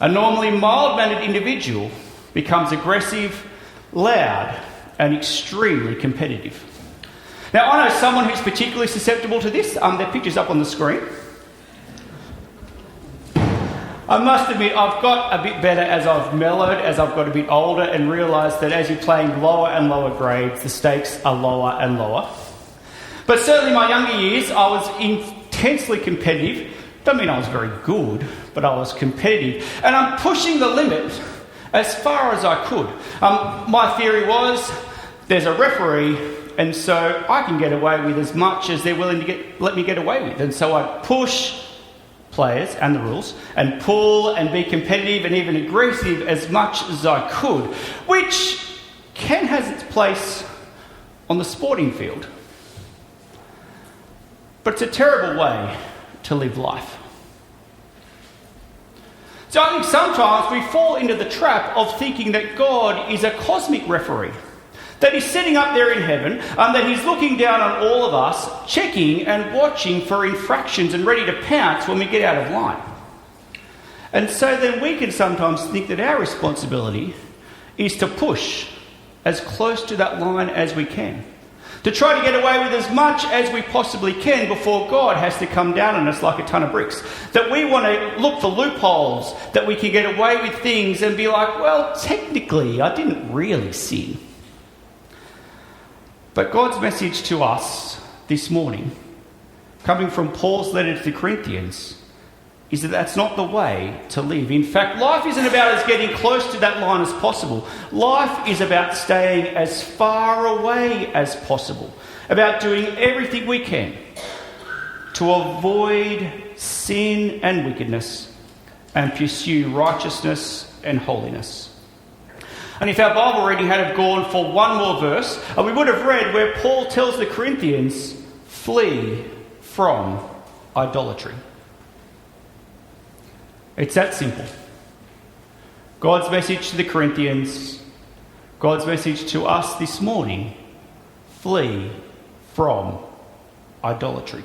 A normally mild-mannered individual becomes aggressive, loud, and extremely competitive. Now, I know someone who's particularly susceptible to this. Their picture's up on the screen. I must admit, I've got a bit better as I've mellowed, as I've got a bit older, and realised that as you're playing lower and lower grades, the stakes are lower and lower. But certainly in my younger years, I was intensely competitive. Don't mean I was very good, but I was competitive. And I'm pushing the limit as far as I could. My theory was, there's a referee, and so I can get away with as much as they're willing to let me get away with. And so I'd push players and the rules and pull and be competitive and even aggressive as much as I could, which has its place on the sporting field. But it's a terrible way to live life. So I think sometimes we fall into the trap of thinking that God is a cosmic referee, that he's sitting up there in heaven, that he's looking down on all of us, checking and watching for infractions and ready to pounce when we get out of line. And so then we can sometimes think that our responsibility is to push as close to that line as we can, to try to get away with as much as we possibly can before God has to come down on us like a ton of bricks. That we want to look for loopholes, that we can get away with things and be like, well, technically, I didn't really sin. But God's message to us this morning, coming from Paul's letter to the Corinthians, is that that's not the way to live. In fact, life isn't about us getting close to that line as possible. Life is about staying as far away as possible, about doing everything we can to avoid sin and wickedness and pursue righteousness and holiness. And if our Bible reading had have gone for one more verse, we would have read where Paul tells the Corinthians, flee from idolatry. It's that simple. God's message to the Corinthians, God's message to us this morning, flee from idolatry.